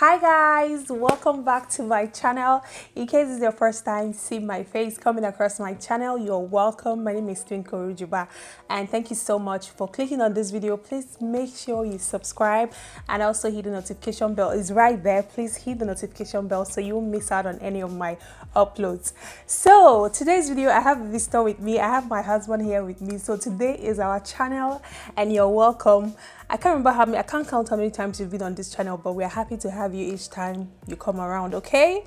Hi guys, welcome back to my channel. In case it's your first time seeing my face coming across my channel, you're welcome. My name is Twinkle Orujuba, and thank you so much for clicking on this video. Please make sure you subscribe and also hit the notification bell. It's right there. Please hit the notification bell so you won't miss out on any of my uploads. So today's video, I have a visitor with me. I have my husband here with me. So today is our channel and you're welcome. I can't count how many times you've been on this channel, but we're happy to have you each time you come around, okay?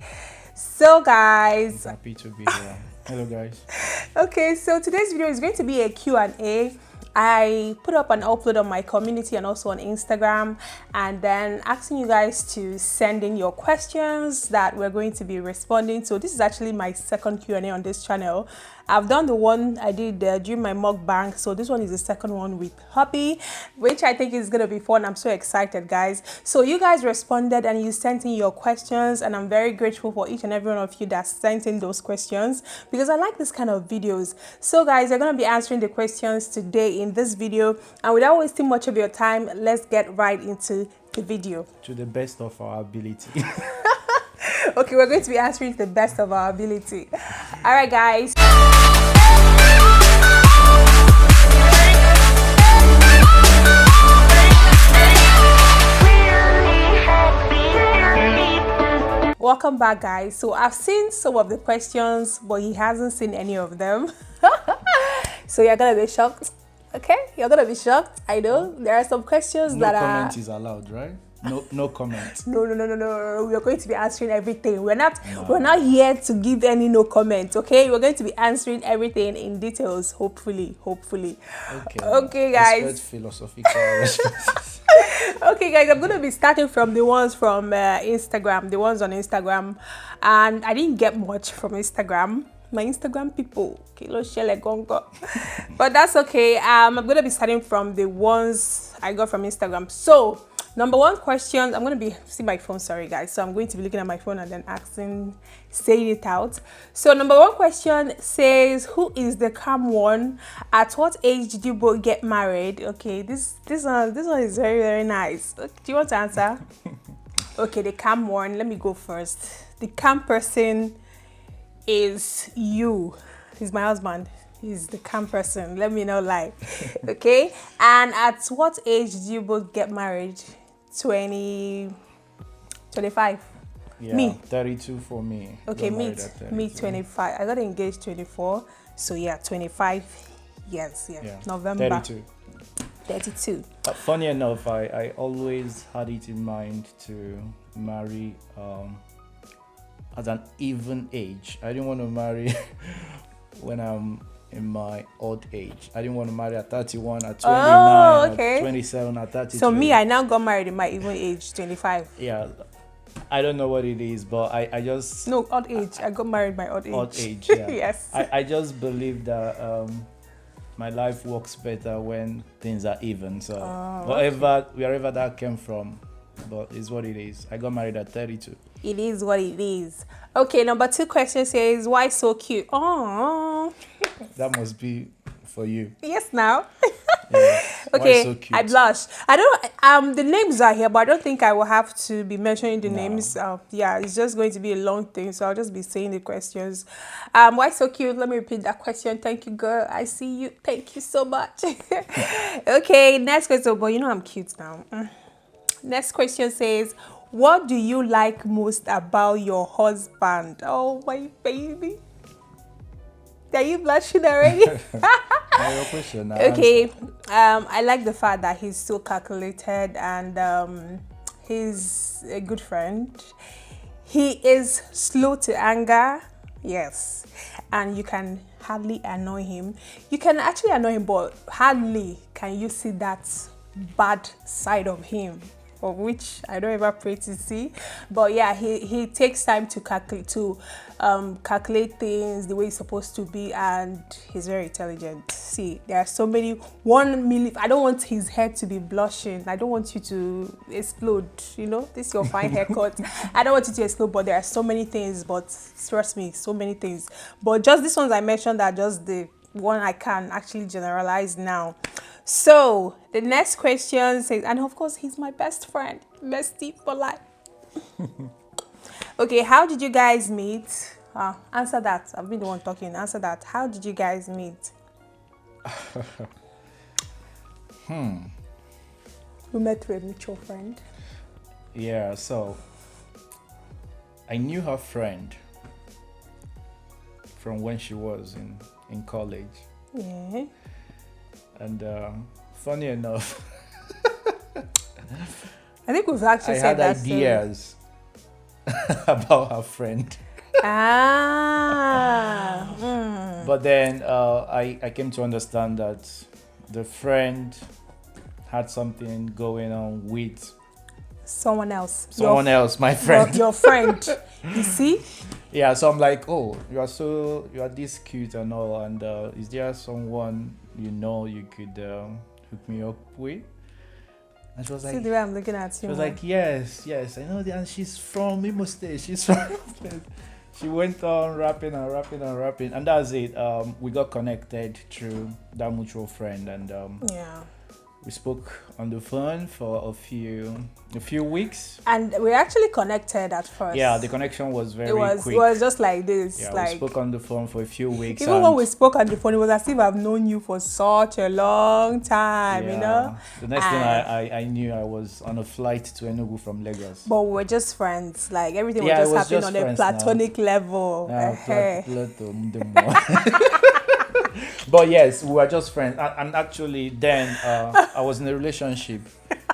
So guys, happy to be here. Hello guys. Okay, so today's video is going to be a Q&A. I put up an upload on my community and also on Instagram, and then asking you guys to send in your questions that we're going to be responding. So this is actually my second Q&A on this channel. I've done the one I did during my mukbang, so this one is the second one with hubby, which I think is gonna be fun. I'm so excited, guys. So you guys responded and you sent in your questions, and I'm very grateful for each and every one of you that sent in those questions because I like this kind of videos. So guys, you're gonna be answering the questions today in this video, and without wasting much of your time, let's get right into the video. To the best of our ability. Okay, we're going to be answering to the best of our ability. All right, guys. Welcome back, guys. So I've seen some of the questions, but he hasn't seen any of them. So you're gonna be shocked. Okay, you're gonna be shocked. I know there are some questions no comment is allowed, right? No comment. No. We are going to be answering everything. We're not here to give any no comment. Okay, we're going to be answering everything in details. Hopefully. Okay, guys. Expert philosophical responses. Okay, guys, I'm going to be starting from the ones from Instagram, the ones on Instagram, and I didn't get much from Instagram. My Instagram people, but that's okay. I'm going to be starting from the ones I got from Instagram. So number one question, I'm going to be see my phone, sorry guys, so I'm going to be looking at my phone and then saying it out. So number one question says, who is the calm one? At what age did you both get married? Okay, this one is very, very nice. Do you want to answer? Okay, the calm one, let me go first. The calm person is you. He's my husband. He's the calm person, let me not lie. Okay, and at what age did you both get married? 20, 25. Yeah, me 32 for me. Okay, me 25. I got engaged 24, so yeah, 25 years. Yeah. November 32. Funny enough, I always had it in mind to marry at an even age. I didn't want to marry when I'm in my old age. I didn't want to marry at 31, at 29, at 27, at 32. So me, I now got married in my even age, 25. Yeah, I don't know what it is, but I just... No, odd age. I got married by odd age. Odd age, yeah. Yes. I just believe that my life works better when things are even. So wherever that came from, but it's what it is. I got married at 32. It is what it is. Okay, number two question says, why so cute? Oh, that must be for you. Yes, now. Yeah. Okay, so cute? I blush. I don't. The names are here, but I don't think I will have to be mentioning the names. Yeah, it's just going to be a long thing, so I'll just be saying the questions. Why so cute? Let me repeat that question. Thank you, girl. I see you. Thank you so much. Okay, next question. But you know I'm cute now. Next question says, what do you like most about your husband? Oh, my baby. Are you blushing already? Okay, I like the fact that he's so calculated and he's a good friend. He is slow to anger, yes, and you can hardly annoy him. You can actually annoy him, but hardly can you see that bad side of him, of which I don't ever pray to see. But yeah, he takes time to calculate things the way it's supposed to be, and he's very intelligent. See, there are so many 1 million. I don't want his head to be blushing. I don't want you to explode. You know, this is your fine haircut. I don't want you to explode, but there are so many things. But trust me, so many things. But just these ones I mentioned are just the one I can actually generalize now. So the next question says, and of course he's my best friend, bestie for life. Okay, how did you guys meet? Answer that. I've been the one talking. Answer that. How did you guys meet? We met through a mutual friend. Yeah, so I knew her friend from when she was in college. Yeah. And funny enough, I think we've actually I said had that ideas about her friend. But then I came to understand that the friend had something going on with someone else. My friend. Your friend. You see? Yeah, so I'm like, oh, you are this cute and all, and is there someone you could hook me up with? And she was like, see the way I'm looking at you. She was like, yes, I know that, and she's from Imo State. She's from Imo State. She went on rapping, and that's it. We got connected through that mutual friend, and yeah. We spoke on the phone for a few weeks. And we actually connected at first. Yeah, the connection was very quick. It was just like this. Yeah, like, we spoke on the phone for a few weeks. Even when we spoke on the phone, it was as if I've known you for such a long time, yeah, you know? The next thing I knew, I was on a flight to Enugu from Lagos. But we were just friends. Like, everything was just happening on a platonic level. But yes, we were just friends. And actually, then I was in a relationship.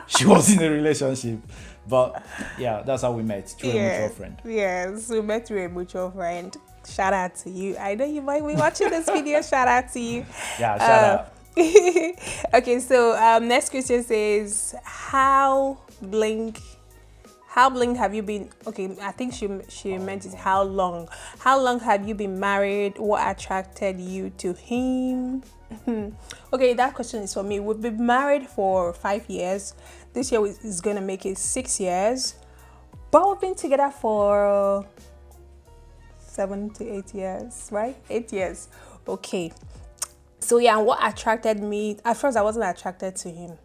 She was in a relationship. But yeah, that's how we met, through a mutual friend. Yes, we met through a mutual friend. Shout out to you. I know you might be watching this video. Shout out to you. Yeah, shout out. Okay, so next question says, how blink have you been? Okay, I think she meant it. How long have you been married? What attracted you to him? Okay, that question is for me. We've been married for 5 years. This year is gonna make it 6 years, but we've been together for 7 to 8 years, right? 8 years. Okay. So yeah, and what attracted me? At first, I wasn't attracted to him.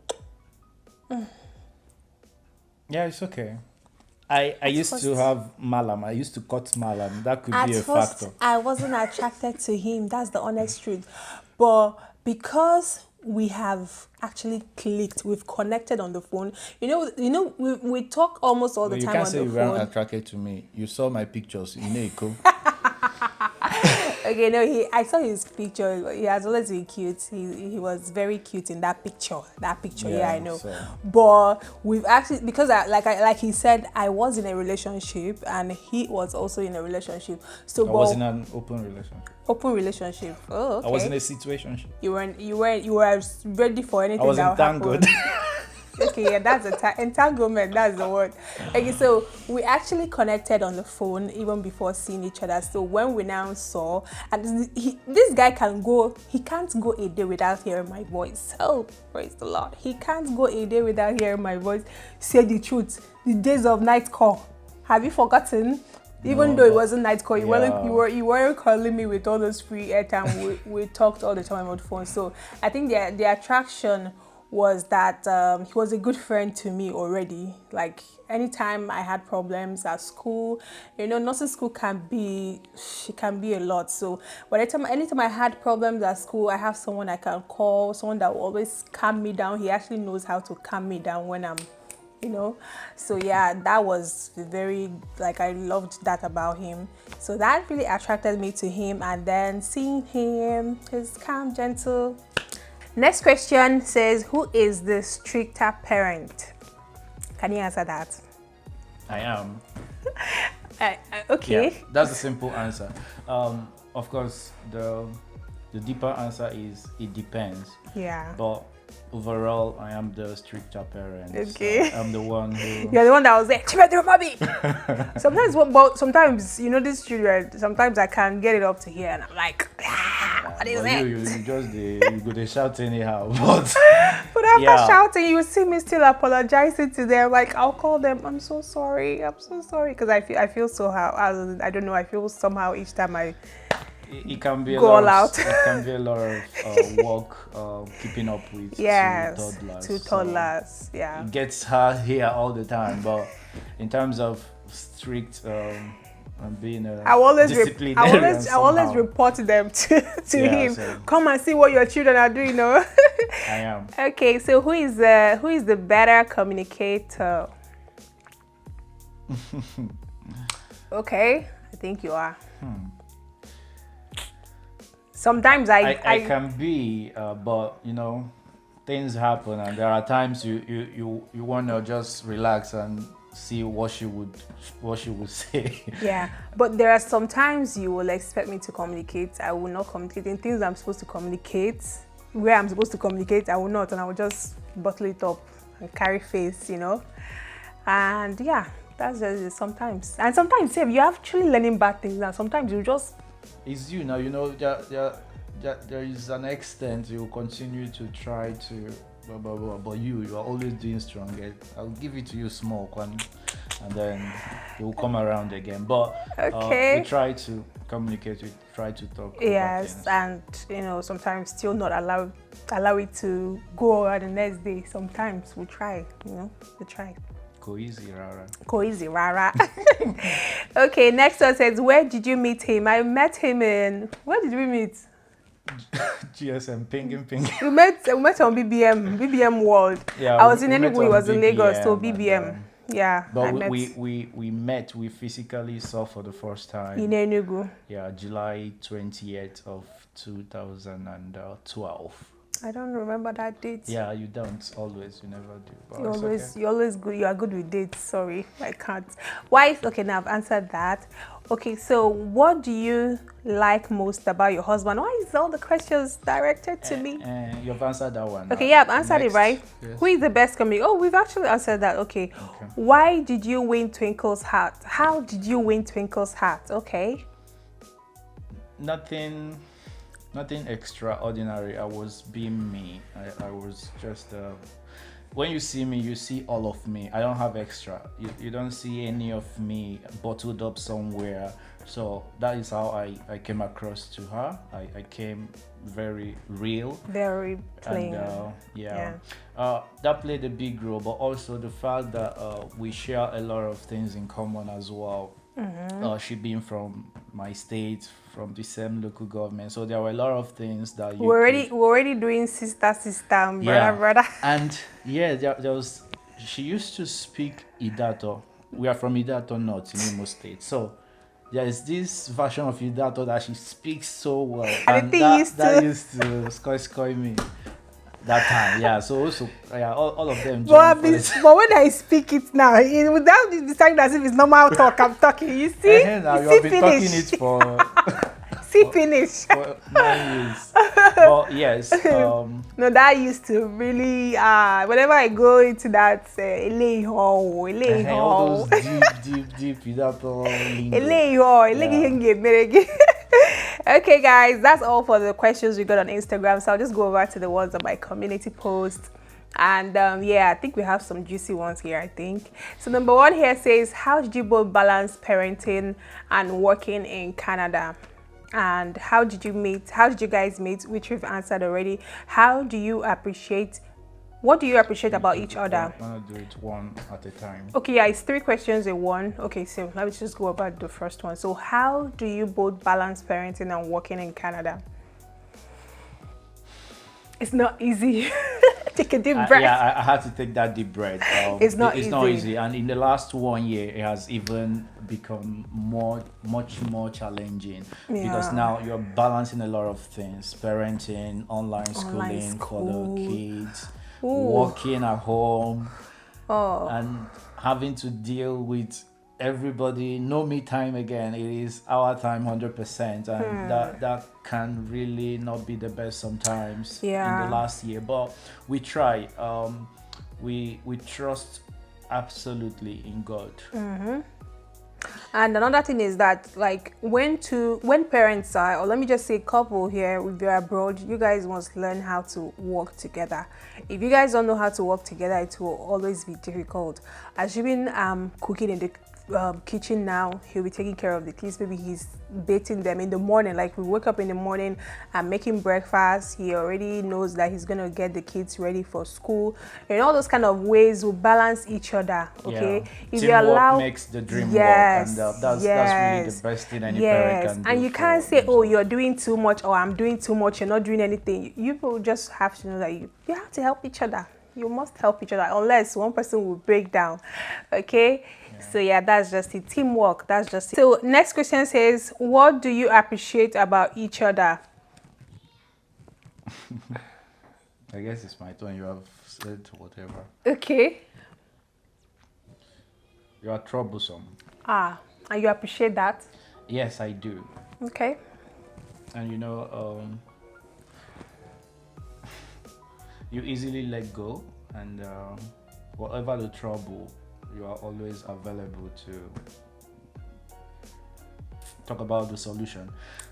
Yeah, it's okay. I used to have malam. I used to cut malam. That could be a first, factor. I wasn't attracted to him. That's the honest truth. But because we have actually clicked, we've connected on the phone. We talk almost all the time on the phone. You can't say you weren't attracted to me. You saw my pictures. You know it cool. Okay, no, I saw his picture. He has always been cute. He was very cute in that picture. Yeah, I know. So. But we've actually, because like he said, I was in a relationship and he was also in a relationship. So I was in an open relationship. Open relationship. Oh, okay. I was in a situationship. You were ready for anything. I was entangled. Okay, yeah, that's entanglement. That's the word. Okay, so we actually connected on the phone even before seeing each other. So when we now saw, and this guy can't go a day without hearing my voice. Oh, praise the Lord! He can't go a day without hearing my voice. Say the truth. The days of night call. Have you forgotten? Even though it wasn't night call, you weren't calling me with all those free airtime. we talked all the time on the phone. So I think the attraction was that he was a good friend to me already. Like, anytime I had problems at school, nursing school can be a lot. So anytime I had problems at school, I have someone I can call, someone that will always calm me down. He actually knows how to calm me down when I'm, So yeah, that was very, I loved that about him. So that really attracted me to him. And then seeing him, he's calm, gentle. Next question says, who is the stricter parent? Can you answer that? I am. Okay. Yeah, that's a simple answer. Of course, the deeper answer is it depends. Yeah. But overall, I am the stricter parent. Okay. So I'm the one who... You're the one that was there. Sometimes, these children, sometimes I can get it up to here and I'm like, what is it? You go to shout anyhow. But after shouting, you see me still apologizing to them. Like, I'll call them, I'm so sorry. Because I feel so I don't know, I feel somehow each time it can be a go lot all out. It can be a lot of work keeping up with two toddlers. Yeah. It gets her here all the time, but in terms of strict and being a I always disciplinarian I always somehow. report them to Yeah, him. so- Come and see what your children are doing. No. I am. Okay, so who is the better communicator? Okay, I think you are. Sometimes I can be, but things happen, and there are times you want to just relax and see what she would say. Yeah, but there are some times you will expect me to communicate. I will not communicate in things I'm supposed to communicate. Where I'm supposed to communicate, I will not, and I will just bottle it up and carry face, And yeah, that's just it sometimes. And sometimes, if you're actually learning bad things now, sometimes you just. It's you now, there is an extent you continue to try to blah, blah, blah, but you are always doing strong. I'll give it to you small and then it will come around again. But Okay. we try to communicate, we try to talk. Yes, about things. and sometimes still not allow it to go over the next day. Sometimes we try, we try. Go easy, Rara. Go easy, Rara. Okay, next one says, where did you meet him? I met him where did we meet? GSM, pinging. We met on BBM World. Yeah, I was in we met Enugu, he on was in Lagos, so BBM, BBM. Yeah, I But met we physically saw for the first time. in Enugu. Yeah, July 20th of 2012. I don't remember that date. Yeah, you don't always. You never do. But You're always good. You are good with dates. Sorry, I can't. Why? Okay, now I've answered that. Okay, so what do you like most about your husband? Why is all the questions directed to me? You've answered that one. Okay, yeah, I've answered Next. it, right? Yes. Who is the best comedian? Oh, we've actually answered that. Okay. Why did you win Twinkle's heart? How did you win Twinkle's heart? Okay. Nothing extraordinary. I was being me. I was just. When you see me, you see all of me. I don't have extra. You don't see any of me bottled up somewhere. So that is how I came across to her. I came very real. Very plain. And that played a big role, but also the fact that we share a lot of things in common as well. She being from my state, from the same local government, so there were a lot of things that we're already doing sister, brother. And yeah, there was. She used to speak Idato. We are from Idato North in Imo State, so there is this version of Idato that she speaks so well, and that used to score me that time. Yeah, so also all of them. But when I speak it now, without it sounding as if it's normal talk, I'm talking. You see? Now you have been talking it for. Finish. For 9 years. But yes. No, that used to really. Whenever I go into that, all those deep Idato lingo. Okay, guys, that's all for the questions we got on Instagram. So I'll just go over to the ones on my community post. And I think we have some juicy ones here, I think. So number one here says, how did you both balance parenting and working in Canada? And how did you guys meet? Which we've answered already. What do you appreciate about each other? I'm gonna do it one at a time. Okay, yeah, it's 3 questions in one. Okay, so let's just go about the first one. So how do you both balance parenting and working in Canada? It's not easy. Take a deep breath. I had to take that deep breath. It's not easy. And in the last 1 year, it has even become much more challenging. Because now you're balancing a lot of things: parenting, online schooling for the kids, working at home, and having to deal with everybody. No me time again. It is our time 100%, and that can really not be the best sometimes in the last year. But we try. We trust absolutely in God. And another thing is that, like, when parents are, or let me just say couple here, if you're abroad, you guys must learn how to work together. If you guys don't know how to work together, it will always be difficult. Assuming I'm cooking in the kitchen now. He'll be taking care of the kids. Maybe he's bathing them in the morning. Like we wake up in the morning and making breakfast. He already knows that he's gonna get the kids ready for school. And all those kind of ways will balance each other. Okay, if you allow, makes the dream work, and that's really the best thing any parent can do. And you can't say, oh, you're doing too much, or I'm doing too much. You're not doing anything. You will just have to know that you have to help each other. You must help each other, unless one person will break down. Okay. So yeah, that's just it. Teamwork, that's just it. So next question says, what do you appreciate about each other? I guess it's my turn. You have said whatever. Okay. You are troublesome. And you appreciate that? Yes, I do. Okay. And you easily let go, and whatever the trouble, you are always available to talk about the solution.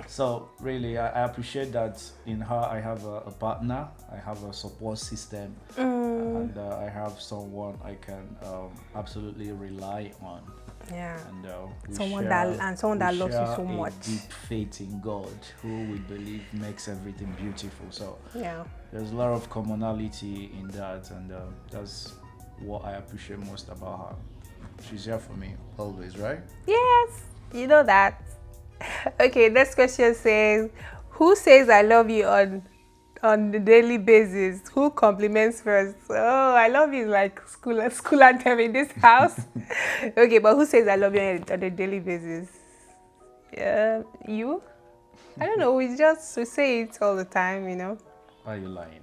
So really, I appreciate that in her. I have a partner, I have a support system, and I have someone I can absolutely rely on. Yeah. And someone that loves you so much. Deep faith in God, who we believe makes everything beautiful. So yeah, there's a lot of commonality in that, and that's what I appreciate most about her. She's here for me always, right? Yes, you know that. Okay, next question says, who says I love you on the daily basis? Who compliments first? Oh, I love you like school anthem in this house. Okay, but who says I love you on a daily basis? You? I don't know, we say it all the time, you know. Why are you lying?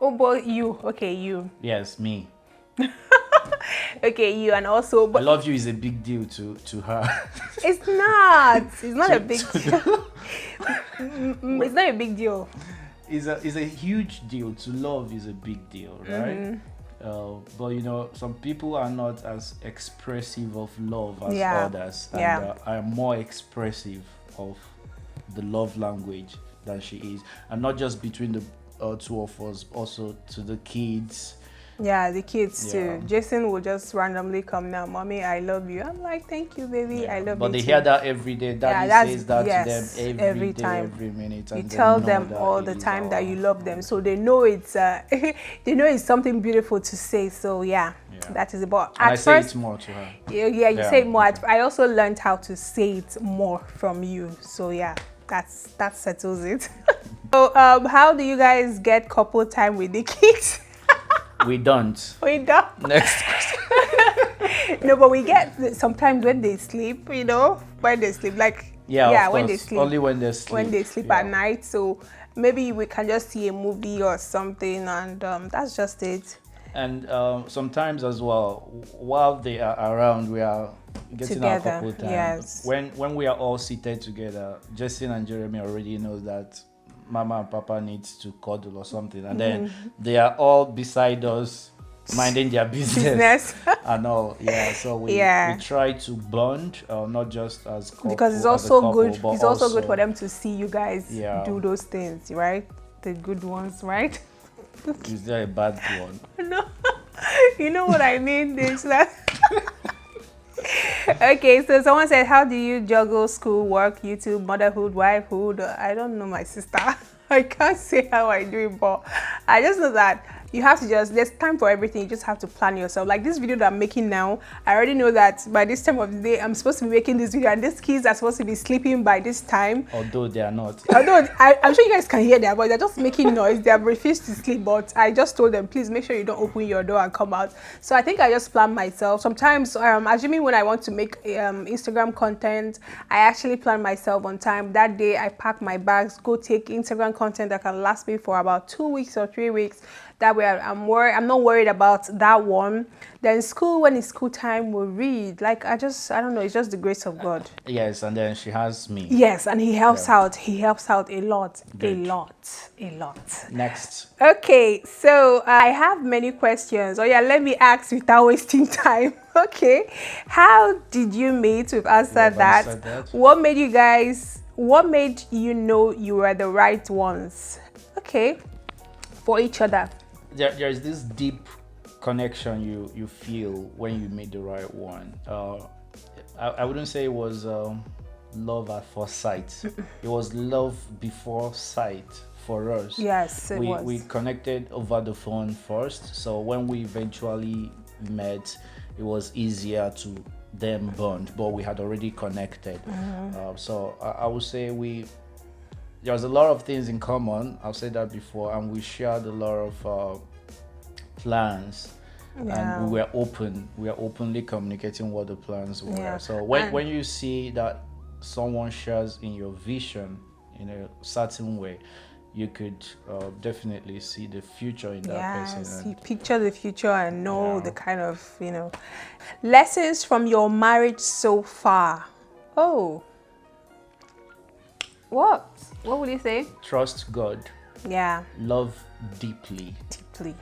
Oh, but you. Okay, you. Yes, me. Okay, you. And also, but I love you is a big deal to her. It's not. It's not a big deal. It's not a big deal. It's a huge deal. To love is a big deal, right? But some people are not as expressive of love as others, and I am more expressive of the love language than she is, and not just between the two of us, also to the kids. Yeah, the kids too. Jason will just randomly come now, Mommy, I love you. I'm like, thank you, baby. I love you. But they hear that every day. Daddy says that to them every day, time. Every minute. You tell them all the time that you love them, so they know it's it's something beautiful to say. So yeah. That is about. I say it more to her. Yeah, you say it more. I also learned how to say it more from you. So yeah, that settles it. So how do you guys get couple time with the kids? We don't. We don't. Next question. No, but we get sometimes when they sleep, when they sleep, like when they sleep. Only when they sleep. When they sleep at night. So maybe we can just see a movie or something, and that's just it. And sometimes as well, while they are around, we are getting together. Our couple time. Yes. When we are all seated together, Justin and Jeremy already know that Mama and Papa needs to cuddle or something, and then they are all beside us minding their business and all. So we try to bond, not just as couple, because it's also good. It's also good for them to see you guys do those things, right? The good ones, right? Is there a bad one? No, you know what I mean. This like. Okay, so someone said, how do you juggle school, work, YouTube, motherhood, wifehood? I don't know, my sister. I can't say how I do it, but I just know that you have to there's time for everything. You just have to plan yourself. Like this video that I'm making now, I already know that by this time of the day, I'm supposed to be making this video, and these kids are supposed to be sleeping by this time. Although they are not. Although I'm sure you guys can hear their voice. They're just making noise. They have refused to sleep, but I just told them, please make sure you don't open your door and come out. So I think I just plan myself. Sometimes, assuming when I want to make Instagram content, I actually plan myself on time. That day, I pack my bags, go take Instagram content that can last me for about 2 weeks or 3 weeks. That way I'm not worried about that one. Then school, when it's school time, we'll read. Like I don't know, it's just the grace of God. Yes, and then she has me. Yes, and he helps out. He helps out a lot. Good. A lot. Next. Okay, so I have many questions. Let me ask without wasting time. Okay. How did you meet? We've answered that. What made you know you were the right ones? Okay. For each other. There's this deep connection you feel when you meet the right one. I wouldn't say it was love at first sight. It was love before sight for us. Yes, it was. We connected over the phone first, so when we eventually met, it was easier to then bond, but we had already connected. So I would say there was a lot of things in common. I've said that before, and we shared a lot of plans. Yeah. And we were openly communicating what the plans were. Yeah. So when you see that someone shares in your vision in a certain way, you could definitely see the future in that person. Yes, And you picture the future and know Yeah. the kind of, lessons from your marriage so far. Oh, what would you say? trust God, Yeah, love deeply, deeply.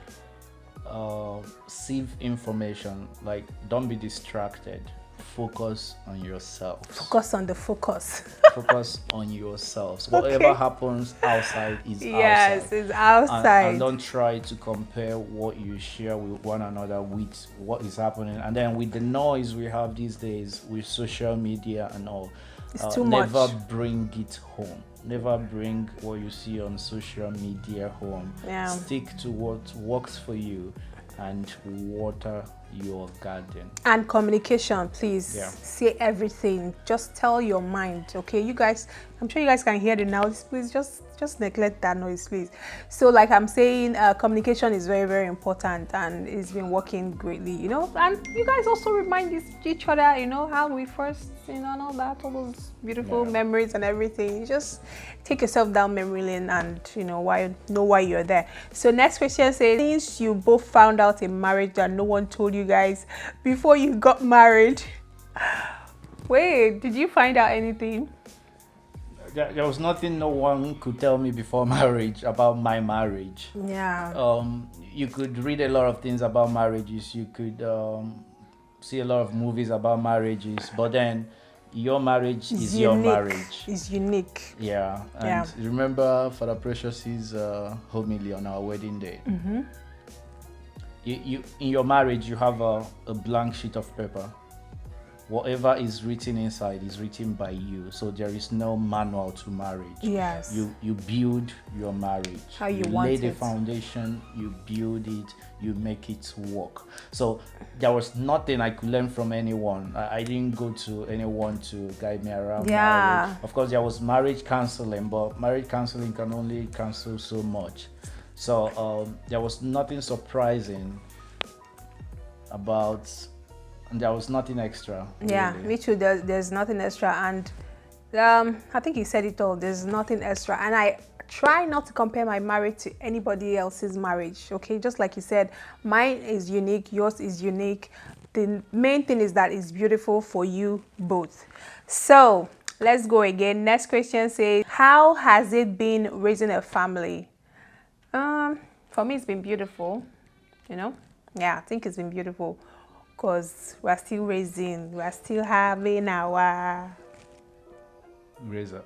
sieve information, like don't be distracted, focus on yourself. Focus on the focus. Focus on yourselves. Whatever happens outside is Yes, outside. it's outside. And don't try to compare what you share with one another with what is happening. And then with the noise we have these days with social media and all, It's too never much. bring it home. Never bring what you see on social media home. Yeah. Stick to what works for you and water your garden. And communication, please. Yeah. Say everything. Just tell your mind, okay? You guys, I'm sure you guys can hear the noise. Please just neglect that noise, please. So like I'm saying, communication is very, very important, and it's been working greatly, and you guys also remind each other, how we first, and all that, all those beautiful memories and everything. You just take yourself down memory lane and know why you're there. So next question says, things you both found out in marriage that no one told you guys before you got married. Wait, did you find out anything? There was nothing no one could tell me before marriage about my marriage. Yeah. You could read a lot of things about marriages. You could see a lot of movies about marriages, but then your marriage is your marriage. It's unique. Yeah. And remember Father Precious's homily on our wedding day. You in your marriage, you have a blank sheet of paper. Whatever is written inside is written by you, so there is no manual to marriage. Yes. You build your marriage. How you want lay the it. foundation, you build it, you make it work. So there was nothing I could learn from anyone. I didn't go to anyone to guide me around marriage. Of course, there was marriage counseling, but marriage counseling can only counsel so much. So there was nothing surprising about. And there was nothing extra. Yeah, really. me too. There's nothing extra, and I think he said it all. There's nothing extra, and I try not to compare my marriage to anybody else's marriage. Okay, just like you said, mine is unique, yours is unique. The main thing is that it's beautiful for you both. So let's go again. Next question says, how has it been raising a family? For me, it's been beautiful. Yeah, I think it's been beautiful. Because we're still having our Razor.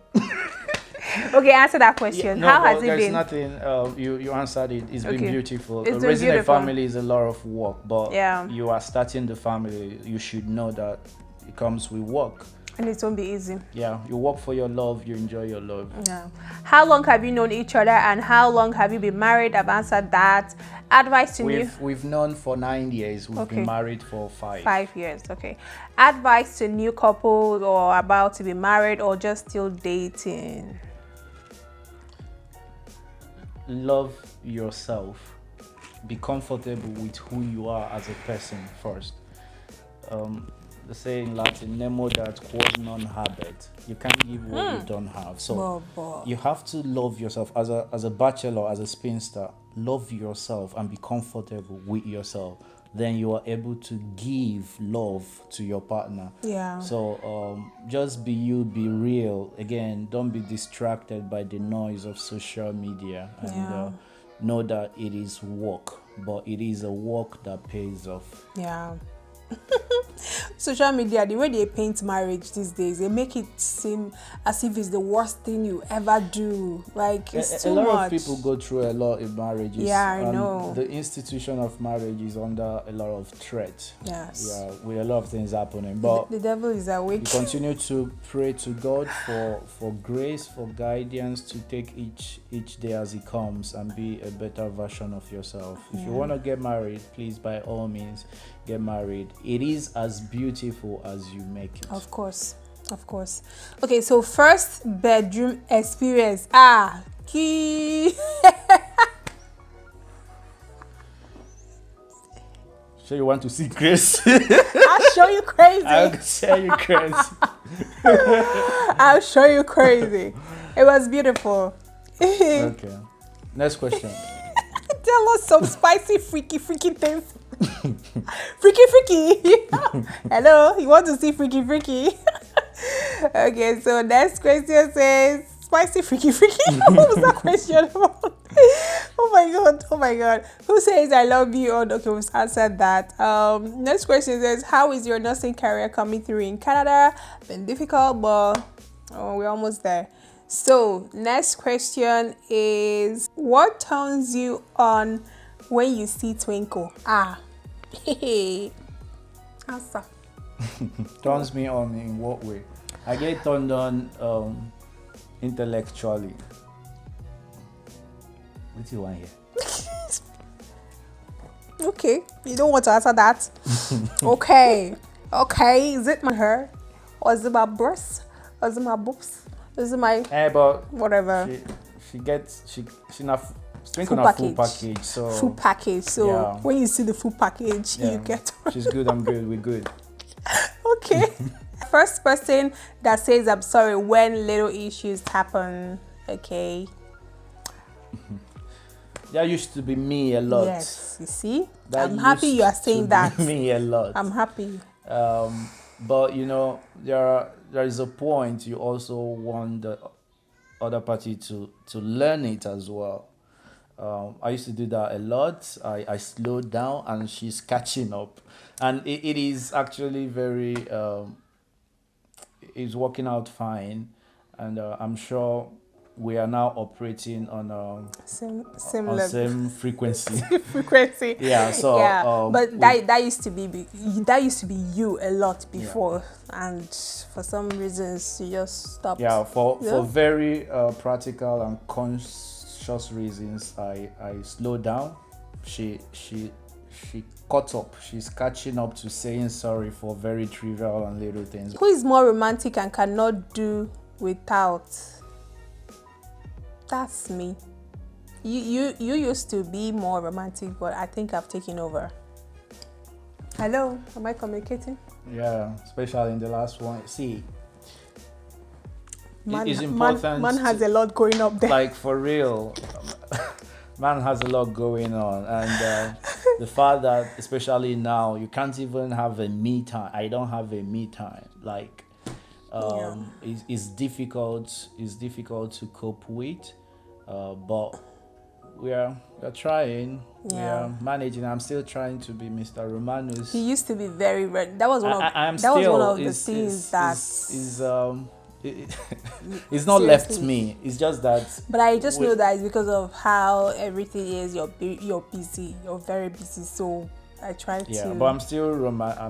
Okay, answer that question. How has it been? There's nothing. You answered it. It's been beautiful. It's been Raising beautiful. a family is a lot of work, but Yeah. you are starting the family. You should know that it comes with work. And it won't be easy. Yeah, you work for your love. You enjoy your love. Yeah. How long have you known each other, and how long have you been married? I've answered that. Advice to new. We've known for 9 years. We've Okay. been married for 5. 5 years. Okay. Advice to new couples or about to be married or just still dating. Love yourself. Be comfortable with who you are as a person first. They say in Latin, nemo dat quod non habet. You can't give what you don't have. So you have to love yourself as a bachelor, as a spinster. Love yourself and be comfortable with yourself. Then you are able to give love to your partner. Yeah. So just be you, be real. Again, don't be distracted by the noise of social media. And know that it is work, but it is a work that pays off. Yeah. Social media, the way they paint marriage these days, they make it seem as if it's the worst thing you ever do. Like, it's too much. A lot of people go through a lot in marriages. Yeah, I know. The institution of marriage is under a lot of threat. Yes. Yeah, with a lot of things happening. But the devil is awake. we continue to pray to God for grace, for guidance, to take each day as it comes and be a better version of yourself. If you want to get married, please, by all means, get married. It is as beautiful as you make it. Of course. Okay, so first bedroom experience. Key. So you want to see Grace? I'll show you crazy. I'll show you crazy. I'll show you crazy. It was beautiful. Okay. Next question. Tell us some spicy, freaky things. Freaky. Hello, you want to see freaky? Okay, so next question says spicy, freaky. What was that question about? Oh my god. Who says I love you? Oh, okay, we've answered that. Next question says, how is your nursing career coming through in Canada? Been difficult, but we're almost there. So next question is, what turns you on when you see Twinkle? Answer. Turns me on in what way? I get turned on intellectually. What do you want here? Okay, you don't want to answer that. Okay, is it my hair, or is it my breasts, or is it my boobs, is it my But whatever? She not Twinkle full package. So full package. So yeah. When you see the full package, you get. She's good. I'm good. We're good. Okay. First person that says I'm sorry when little issues happen. Okay. That used to be me a lot. Yes, you see? That I'm happy you are saying that. Me a lot. I'm happy. But you know, there is a point you also want the other party to learn it as well. I used to do that a lot. I slowed down and she's catching up, and it is actually very it's working out fine, and I'm sure we are now operating on same frequency. frequency. Yeah. So yeah, but that used to be you a lot before, and for some reasons you just stopped. Yeah. For very practical and conscious reasons, I slowed down. She caught up. She's catching up to saying sorry for very trivial and little things. Who is more romantic and cannot do without? That's me. You used to be more romantic, but I think I've taken over. Hello, am I communicating? Yeah, especially in the last one. See, it's important. Man has a lot going up there. Like, for real, man has a lot going on, and the fact that especially now you can't even have a me time. I don't have a me time. Like, it's difficult. It's difficult to cope with, but we are trying. Yeah. We are managing. I'm still trying to be Mr. Romanus. He used to be very red. That was one of the things that it's not left me. It's just that. But I just know that it's because of how everything is. You're busy. You're very busy. So I try to. Yeah, but I'm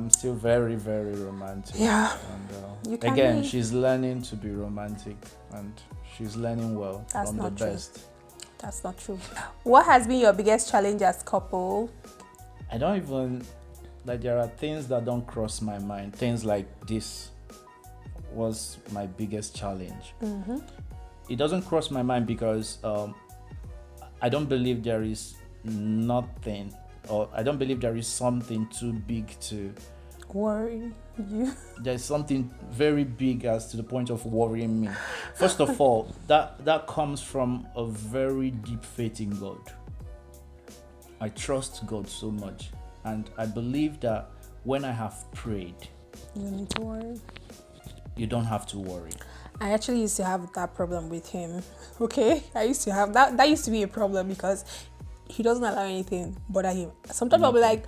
still very, very romantic. Yeah. And again, she's learning to be romantic, and she's learning well. That's from not the true. best. That's not true. What has been your biggest challenge as couple? I don't even there are things that don't cross my mind. Things like this was my biggest challenge. Mm-hmm. It doesn't cross my mind because I don't believe there is nothing, or I don't believe there is something too big to worry you. There's something very big as to the point of worrying me. First of all, that comes from a very deep faith in God. I trust God so much, and I believe that when I have prayed, you don't need to worry. You don't have to worry. I actually used to have that problem with him. Okay, I used to have that. That used to be a problem because he doesn't allow anything bother him. Sometimes I'll be like,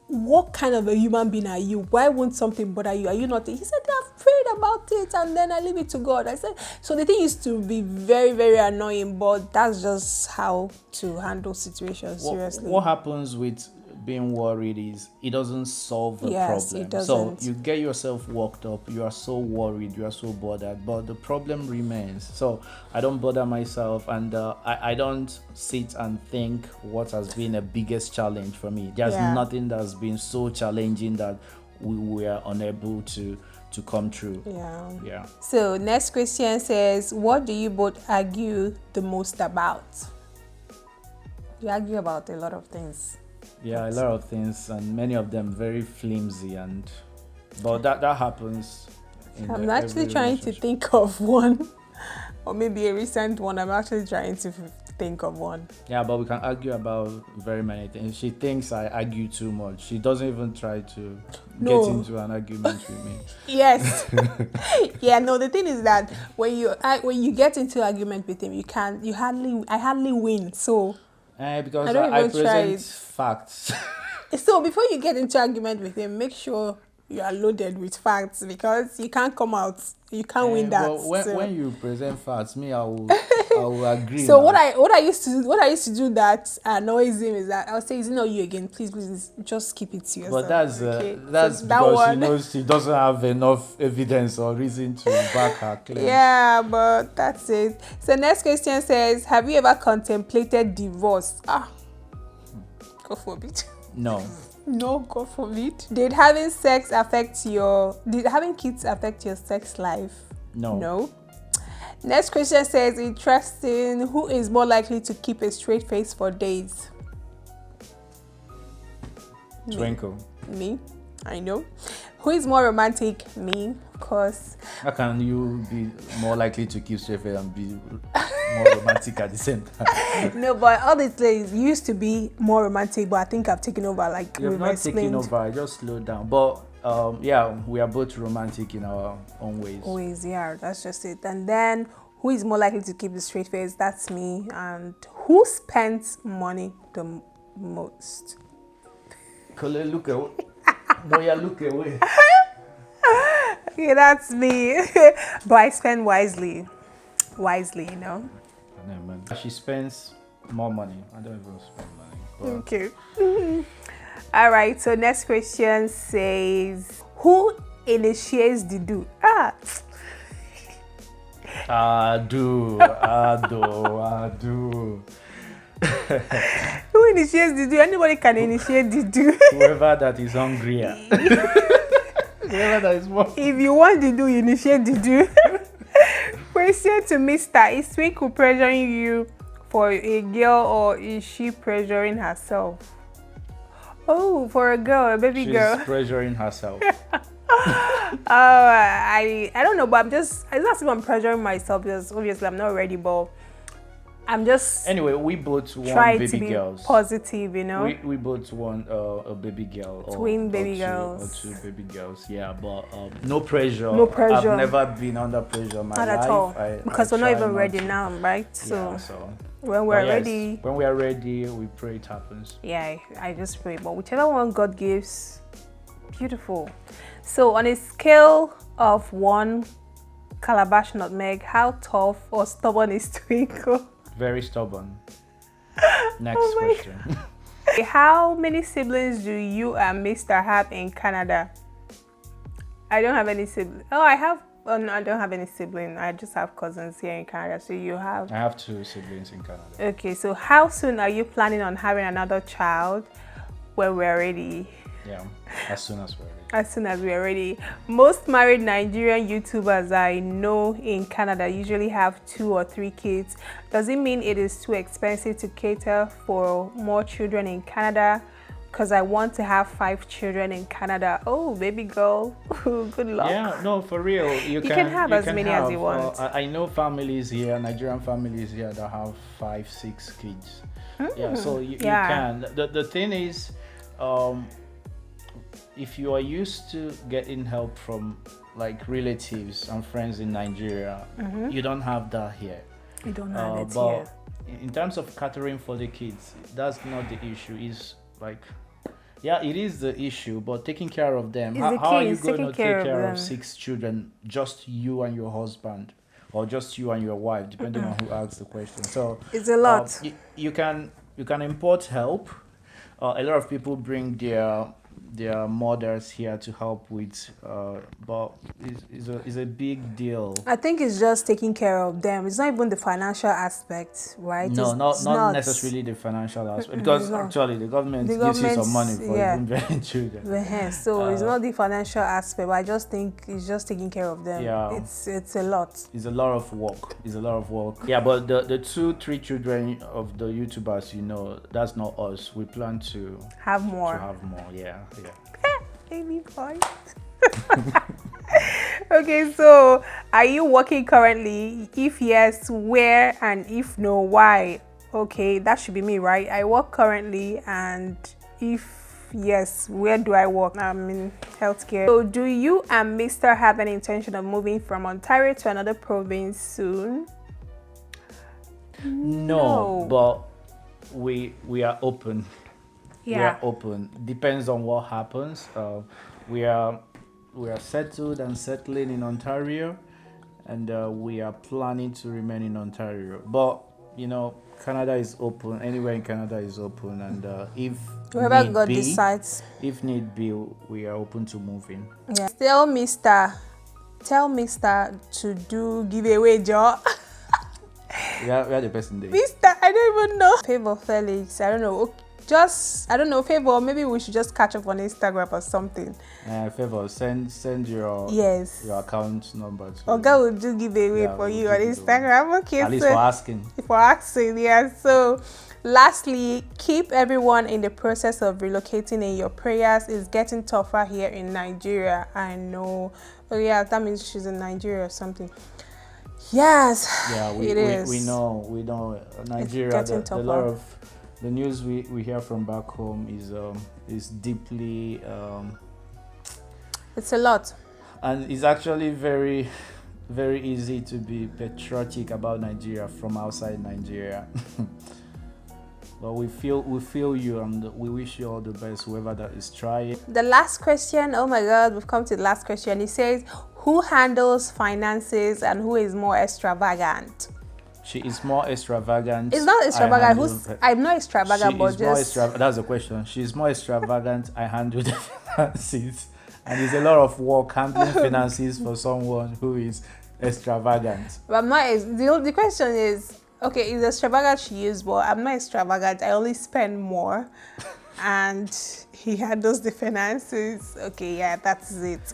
what kind of a human being are you? Why won't something bother you? Are you not? He said, I've prayed about it and then I leave it to God. I said, so the thing used to be very, very annoying, but that's just how to handle situations, seriously. What happens with being worried is it doesn't solve the problem. It doesn't. So you get yourself worked up, you are so worried, you are so bothered, but the problem remains. So I don't bother myself, and I don't sit and think what has been the biggest challenge for me. There's nothing that's been so challenging that we were unable to come through. Yeah. So next question says, what do you both argue the most about? You argue about a lot of things. Yeah, a lot of things, and many of them very flimsy, but that happens. I'm actually trying to think of one, or maybe a recent one. I'm actually trying to think of one. Yeah, but we can argue about very many things. She thinks I argue too much. She doesn't even try to get into an argument with me. Yes. Yeah. No. The thing is that when you get into argument with him, I hardly win. So. Because I present facts. So before you get into argument with him, make sure you are loaded with facts, because you can't come out, you can't win that. When you present facts, I will agree. So what I used to do that annoys him is that I'll say, "Is it not you again? Please, just keep it to yourself." But that's okay? that's so because he knows he doesn't have enough evidence or reason to back her claim. Yeah, but that's it. So next question says, have you ever contemplated divorce? God forbid. No. No, God forbid. Did having kids affect your sex life? No. Next question says, interesting, who is more likely to keep a straight face for days? Twinkle. Me. I know. Who is more romantic? Me, of course. How can you be more likely to keep straight face and be more romantic at the same time? No, but all these days used to be more romantic, but I think I've taken over. Like you've not taken over. I just slowed down. But we are both romantic in our own ways. Yeah, that's just it. And then who is more likely to keep the straight face? That's me. And who spends money the most? Look away. Moya, look away. Okay, that's me. But I spend wisely, you know. No, man. She spends more money. I don't even spend money. But... Okay. All right. So next question says, who initiates the do? I do. Who initiates the do? Anybody can initiate the do. Whoever that is hungrier. Whoever that is more. If you want the do, you initiate the do. Question to Mr. Is Twinkle pressuring you for a girl, or is she pressuring herself? Oh, for a girl, a baby girl. She's pressuring herself. I don't know, but it's not as if I'm pressuring myself, because obviously I'm not ready, but I'm just anyway. We both want baby to be girls. Positive, you know. We both want a baby girl, twin baby girls, or two baby girls. Yeah, but no pressure. No pressure. I've never been under pressure in my life. Not at all. Because we're not even ready now, right? So when we're ready. When we are ready, we pray it happens. Yeah, I just pray. But whichever one God gives, beautiful. So on a scale of 1 calabash nutmeg, how tough or stubborn is Twinkle? Very stubborn. Next question. How many siblings do you and Mr. have in Canada? I don't have any siblings. No, I don't have any siblings. I just have cousins here in Canada. So you have? I have 2 siblings in Canada. Okay, so how soon are you planning on having another child when we're ready? Yeah, as soon as we're ready. As soon as we're ready. Most married Nigerian YouTubers I know in Canada usually have 2 or 3 kids. Does it mean it is too expensive to cater for more children in Canada? Because I want to have 5 children in Canada. Oh, baby girl, good luck. Yeah, no, for real. You can have as many as you want. I know families here, Nigerian families here, that have 5, 6 kids. Yeah, so you can. The thing is, if you are used to getting help from like relatives and friends in Nigeria, you don't have that here. You don't have it but here. In terms of catering for the kids, that's not the issue. It's like Yeah, it is the issue, but taking care of them. It's How, the how are key, you it's going taking to take care of care of them. 6 children, just you and your husband, or just you and your wife, depending on who asks the question? So It's a lot. you can import help. A lot of people bring their mothers here to help with, but it's a big deal. I think it's just taking care of them. It's not even the financial aspect, right? No, not It's not not necessarily the financial aspect, it's because not. actually the government The gives you some money government's, for yeah. even bearing children. So it's not the financial aspect, but I just think it's just taking care of them. Yeah. It's a lot. It's a lot of work. It's a lot of work. Yeah, but the 2-3 children of the YouTubers, that's not us. We plan to Have more. have more. Yeah. Baby boy. Okay, so are you working currently? If yes, where? And if no, why? Okay, that should be me, right? I work currently, and if yes, where do I work? I'm in healthcare. So do you and Mr. have an intention of moving from Ontario to another province soon? No, but we are open. Yeah. We are open. Depends on what happens. We are settled and settling in Ontario, and we are planning to remain in Ontario. But Canada is open. Anywhere in Canada is open, and if Whoever need God be, decides. if need be, we are open to moving. Yeah. Tell Mr. to do giveaway job. We are the person there. Mr. I don't even know. Favor Felix, I don't know. I don't know, Favor, maybe we should just catch up on Instagram or something. Favor, send your account number to Oga will do giveaway for you on Instagram. Okay, at least for asking. For asking, yeah. So lastly, keep everyone in the process of relocating in your prayers. It's getting tougher here in Nigeria. I know. Oh yeah, that means she's in Nigeria or something. Yes. Yeah, we know Nigeria. A lot of the news we hear from back home is deeply it's a lot, and it's actually very, very easy to be patriotic about Nigeria from outside Nigeria. But we feel you, and we wish you all the best, whoever that is trying. The last question, oh my God, we've come to the last question. It says, who handles finances and who is more extravagant? She is more extravagant. It's not extravagant. I'm not extravagant, but just... That's the question. She's more extravagant. I handle the finances. And it's a lot of work handling finances for someone who is extravagant. But I'm not... The question is, okay, it's extravagant she is, but I'm not extravagant. I only spend more. And he handles the finances. Okay, yeah, that's it.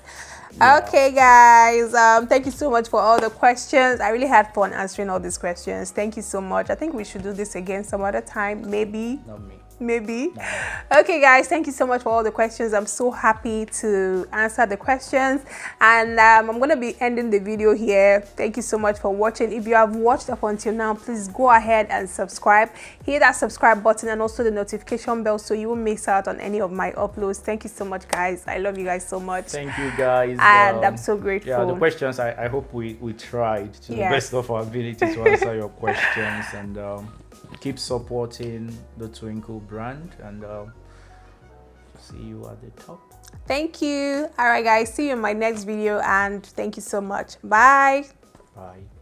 Yeah. Okay, guys, thank you so much for all the questions. I really had fun answering all these questions. Thank you so much. I think we should do this again some other time, maybe. Not me. Maybe. No. Okay, guys, thank you so much for all the questions. I'm so happy to answer the questions, and I'm gonna be ending the video here. Thank you so much for watching. If you have watched up until now, please go ahead and subscribe. Hit that subscribe button and also the notification bell so you won't miss out on any of my uploads. Thank you so much, guys. I love you guys so much. Thank you, guys. And I'm so grateful. Yeah, the questions, I hope we tried to the best of our ability to answer your questions, and keep supporting the Twinkle brand, and see you at the top. Thank you. All right, guys, see you in my next video, and thank you so much. Bye. Bye.